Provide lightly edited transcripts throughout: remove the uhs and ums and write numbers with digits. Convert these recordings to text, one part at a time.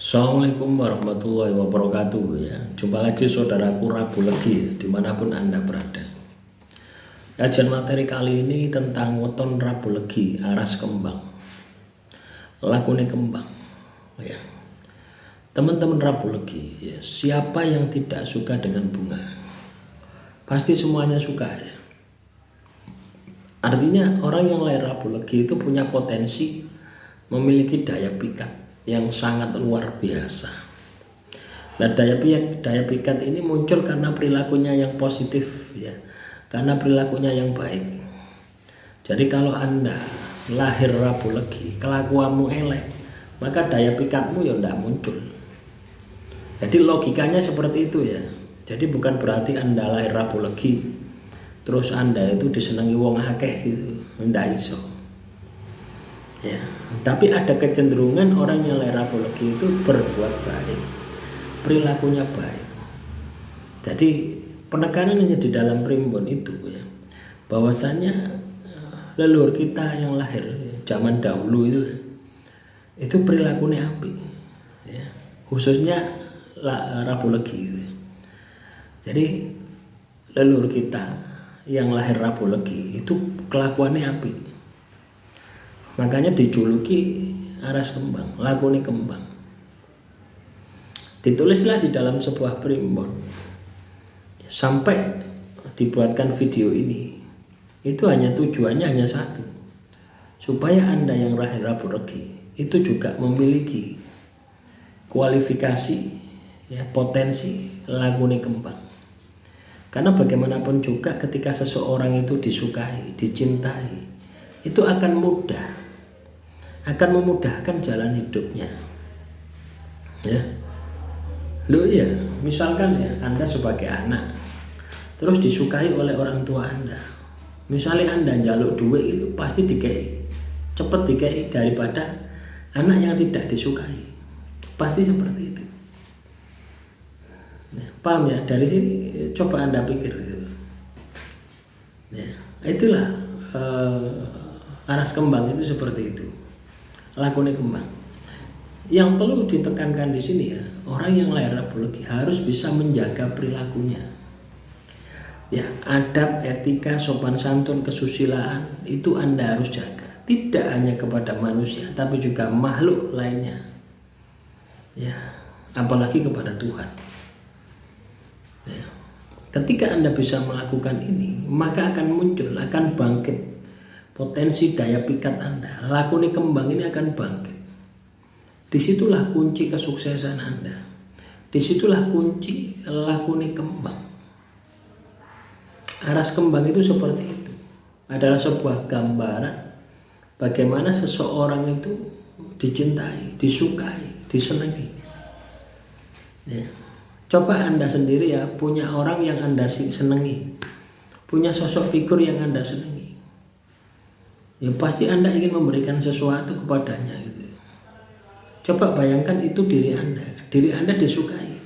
Assalamualaikum warahmatullahi wabarakatuh ya. Jumpa lagi saudaraku Rabu Legi dimanapun Anda berada. Kajian materi kali ini tentang weton Rabu Legi aras kembang. Lakune kembang ya. Teman-teman Rabu Legi ya, siapa yang tidak suka dengan bunga? Pasti semuanya suka ya. Artinya orang yang lahir Rabu Legi itu punya potensi memiliki daya pikat yang sangat luar biasa. Nah, daya pikat ini muncul karena perilakunya yang positif ya, karena perilakunya yang baik. Jadi kalau Anda lahir Rabu Legi, kelakuanmu elek, maka daya pikatmu ya tidak muncul. Jadi logikanya seperti itu ya. Jadi bukan berarti Anda lahir Rabu Legi terus Anda itu disenangi wong akeh gitu, ndak iso. Ya, tapi ada kecenderungan orang yang lahir Rabu Legi itu berbuat baik, perilakunya baik. Jadi penekanannya di dalam primbon itu ya, bahwasannya leluhur kita yang lahir zaman dahulu itu perilakunya apik, ya, khususnya Rabu Legi itu. Jadi leluhur kita yang lahir Rabu Legi itu kelakuannya apik. Makanya dijuluki aras kembang, lakune kembang. Ditulislah di dalam sebuah primbon. Sampai dibuatkan video ini, itu hanya tujuannya hanya satu, supaya Anda yang lahir Rabu Legi itu juga memiliki kualifikasi ya, potensi lakune kembang. Karena bagaimanapun juga ketika seseorang itu disukai, dicintai, itu akan memudahkan jalan hidupnya ya. Loh ya, misalkan ya Anda sebagai anak terus disukai oleh orang tua Anda, misalnya Anda njaluk duit itu pasti dikei, cepet dikei daripada anak yang tidak disukai, pasti seperti itu ya, paham ya? Dari sini coba Anda pikir gitu ya. Itulah aras kembang itu seperti itu, lakune kembang. Yang perlu ditekankan di sini ya, orang yang lahir Rabu Legi harus bisa menjaga perilakunya. Ya, adab, etika, sopan santun, kesusilaan itu Anda harus jaga. Tidak hanya kepada manusia, tapi juga makhluk lainnya. Ya, apalagi kepada Tuhan. Ya. Ketika Anda bisa melakukan ini, maka akan muncul, akan bangkit potensi daya pikat Anda. Lakune kembang ini akan bangkit. Disitulah kunci kesuksesan Anda. Disitulah kunci lakune kembang. Aras kembang itu seperti itu. Adalah sebuah gambaran bagaimana seseorang itu dicintai, disukai, disenangi. Ya. Coba Anda sendiri ya, punya orang yang Anda senangi, punya sosok figur yang Anda senangi. Ya pasti Anda ingin memberikan sesuatu kepadanya gitu. Coba bayangkan itu diri Anda disukai,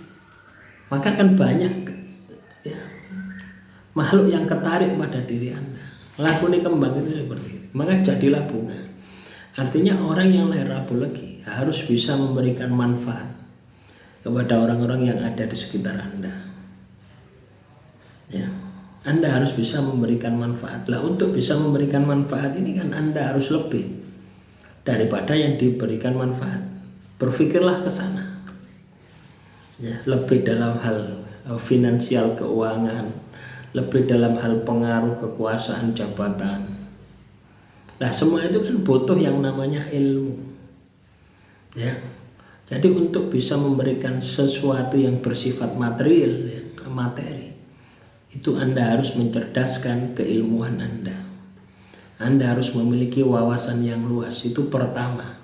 maka akan banyak ya, makhluk yang ketarik pada diri Anda. Lakune kembang itu seperti itu. Maka jadilah bunga. Artinya orang yang lahir Rabu Legi harus bisa memberikan manfaat kepada orang-orang yang ada di sekitar Anda. Ya. Anda harus bisa memberikan manfaat. Lah untuk bisa memberikan manfaat ini kan Anda harus lebih daripada yang diberikan manfaat. Berpikirlah ke sana. Ya, lebih dalam hal finansial, keuangan, lebih dalam hal pengaruh, kekuasaan, jabatan. Nah, semua itu kan butuh yang namanya ilmu. Ya. Jadi untuk bisa memberikan sesuatu yang bersifat material, ya, materi, itu Anda harus mencerdaskan keilmuan Anda. Anda harus memiliki wawasan yang luas. Itu pertama.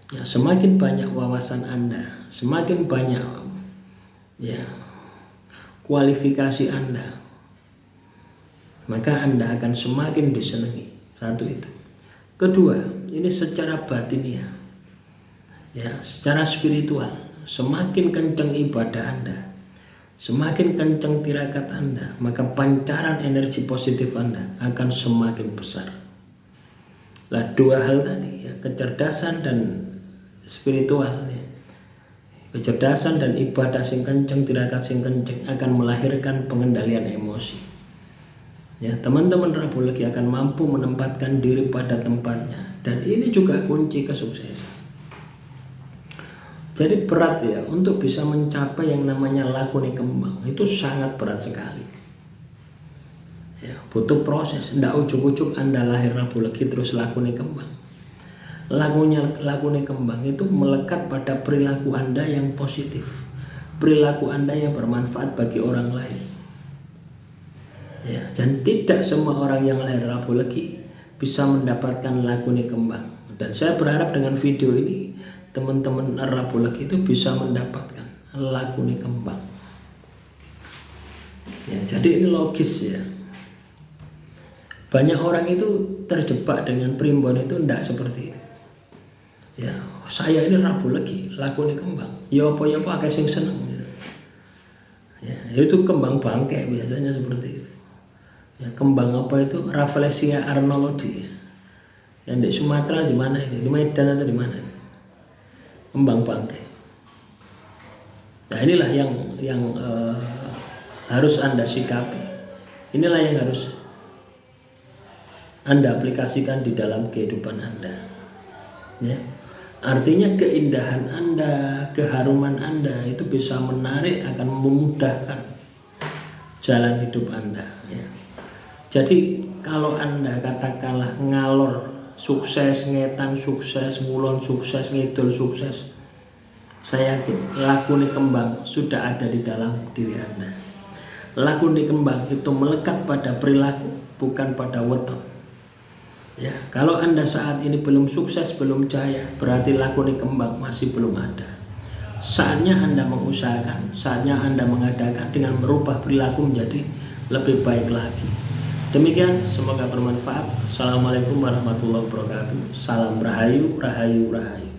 Ya, semakin banyak wawasan Anda, semakin banyak ya kualifikasi Anda, maka Anda akan semakin disenangi. Satu itu. Kedua, ini secara batiniah. Ya, secara spiritual, semakin kencang ibadah Anda, semakin kencang tirakat Anda, maka pancaran energi positif Anda akan semakin besar. Lah dua hal tadi ya, kecerdasan dan spiritual ya, Kecerdasan dan ibadah sing kenceng, tirakat sing kenceng akan melahirkan pengendalian emosi. Ya, teman-teman Rabu Legi akan mampu menempatkan diri pada tempatnya, dan ini juga kunci kesuksesan. Jadi berat ya untuk bisa mencapai yang namanya lakune kembang, itu sangat berat sekali. Ya, butuh proses, ndak ujuk-ujuk Anda lahir Rabu Legi terus lakune kembang. Lakune kembang itu melekat pada perilaku Anda yang positif, perilaku Anda yang bermanfaat bagi orang lain. Ya, dan tidak semua orang yang lahir Rabu Legi bisa mendapatkan lakune kembang. Dan saya berharap dengan video ini teman-teman Rabu Legi itu bisa mendapatkan lakune kembang. Ya, jadi ini logis ya. Banyak orang itu terjebak dengan primbon itu tidak seperti itu. Ya, saya ini Rabu Legi, lakune kembang. Ya apa-apa akeh sing seneng gitu. Ya, itu kembang bangkai biasanya seperti itu. Ya, kembang apa itu? Rafflesia arnoldii. Yang di Sumatera di mana ini? Di Medan atau di mana? Kembang bangkai. Nah, inilah yang harus Anda sikapi. Inilah yang harus Anda aplikasikan di dalam kehidupan Anda. Ya. Artinya keindahan Anda, keharuman Anda itu bisa menarik, akan memudahkan jalan hidup Anda. Ya. Jadi kalau Anda katakanlah ngalor sukses, ngetan sukses, ngulon sukses, ngidul sukses, saya yakin lakune kembang sudah ada di dalam diri Anda. Lakune kembang itu melekat pada perilaku, bukan pada weton. Ya, kalau Anda saat ini belum sukses, belum jaya, berarti lakune kembang masih belum ada. Saatnya Anda mengusahakan, saatnya Anda mengadakan dengan merubah perilaku menjadi lebih baik lagi. Demikian, semoga bermanfaat. Assalamualaikum warahmatullahi wabarakatuh. Salam rahayu, rahayu, rahayu.